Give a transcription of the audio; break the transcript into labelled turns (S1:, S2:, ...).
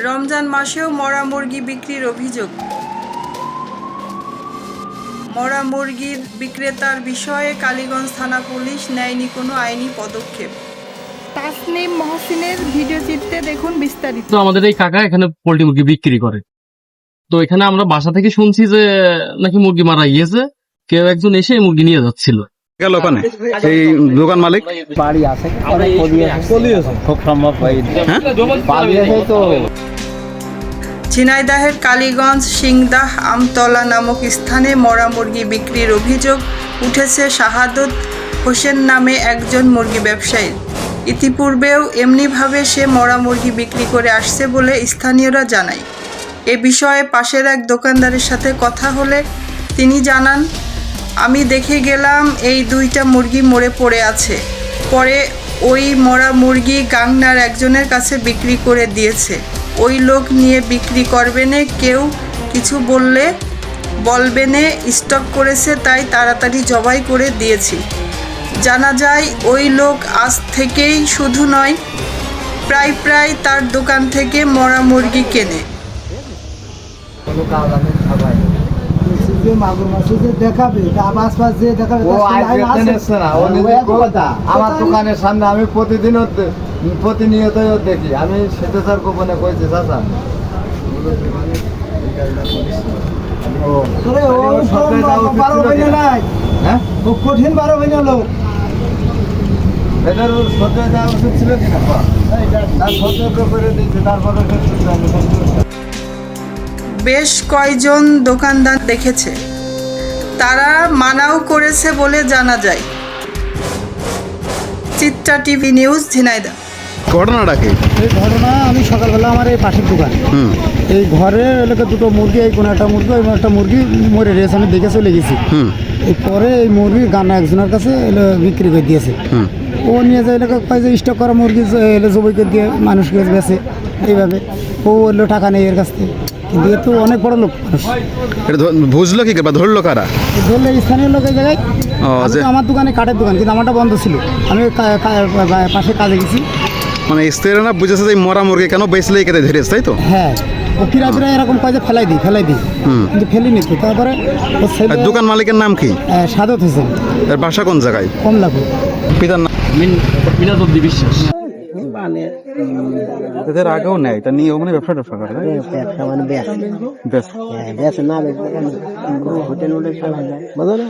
S1: রমজান মাসেও মরা মুরগি বিক্রির অভিযোগ। মরা মুরগির বিক্রেতার বিষয়ে কালীগঞ্জ থানা পুলিশ নেয়নি কোনো আইনি পদক্ষেপ। তাসনিম মহসিনের ভিডিও চিত্রে দেখুন বিস্তারিত।
S2: তো আমাদের এই কাকা এখানে পোল্ট্রি মুরগি বিক্রি করে। তো এখানে আমরা বাসা থেকে শুনছি যে নাকি মুরগি মারা গিয়েছে, কেউ একজন এসে মুরগি নিয়ে যাচ্ছিল।
S3: গেল ওখানে এই দোকান মালিক
S4: বাড়ি আছে খুব সম্ভব
S1: ঝিনাইদহের কালীগঞ্জ সিংদাহ আমতলা নামক স্থানে মরা মুরগি বিক্রির অভিযোগ উঠেছে শাহাদত হোসেন নামে একজন মুরগি ব্যবসায়ীর। ইতিপূর্বেও এমনিভাবে সে মরা মুরগি বিক্রি করে আসছে বলে স্থানীয়রা জানায়। এ বিষয়ে পাশের এক দোকানদারের সাথে কথা হলে তিনি জানান, আমি দেখে গেলাম এই 2টা মুরগি মরে পড়ে আছে। পরে ওই মরা মুরগি গাংনার একজনের কাছে বিক্রি করে দিয়েছে। ওই লোক নিয়ে বিক্রি করবে না, কেউ কিছু বলবে না, স্টক করেছে, তাই তাড়াতাড়ি জবাই করে দিয়েছি। জানা যায় ওই লোক আজ থেকেই শুধু নয়, প্রায় তার দোকান থেকে মরা মুরগি কেনে।
S4: আমার দোকানের সামনে আমি প্রতিনিয়ত দেখি। আমি সেটা স্যার গোপনে কইছি চাচা কঠিন 12 মহিনা লোক এটার সহ্য দেওয়া উচিত ছিল কিনা সহ্য করে দিচ্ছে। তারপরে
S1: বেশ কয়েকজন দোকানদার দেখেছে, তারা মানাও করেছে বলে জানা যায়। Chitra TV news, Jhenaidah.
S3: ঘটনাটা কি?
S4: এই ঘটনা আমি সকালবেলা আমার এই পাশের দোকান, এই ঘরে এলাকা 2টো মুরগি, এই কোনো একটা মুরগি, ওই একটা মুরগি মরে রয়েছে, আমি দেখে চলে গেছি। এই পরে এই মুরগি গানা একজনের কাছে বিক্রি করে দিয়েছে। ও নিয়ে যায় এলাকা কয় যে স্টক করা মুরগি এলে জবাই করে দিয়ে মানুষকে বেছে। এইভাবে ও এলো টাকা নেই এর কাছ থেকে, কিন্তু এ তো অনেক বড় লোক মানুষ।
S3: বুঝলো কি বা ধরলো কারা?
S4: ধরলে স্থানীয় লোক এই জায়গায়। আমার দোকানে কাঠের দোকান, কিন্তু আমারটা বন্ধ ছিল, আমি পাশে কাজে গেছি।
S3: মানে স্ত্রীরা না বুঝেছে যে মরা মুরগি কেন বেচলে কেটে ধরেছে, তাই তো?
S4: হ্যাঁ, ও ফিরা এরকম কয় যে ফেলাই দিই, কিন্তু ফেলিনি তো। তারপরে
S3: দোকান মালিকের নাম কি?
S4: সাদত হোসেন।
S3: এর বাসা কোন জায়গায়?
S4: কমলাপুর।
S3: পিতার নাম
S2: মিনাজুদ্দিন বিশ্বাস।
S3: এদের আগেও নেয়, এটা নিয়ে মানে ব্যবসা করে।
S4: ব্যবসা মানে বেশ না হোটেল চালা যায়, বুঝলো না।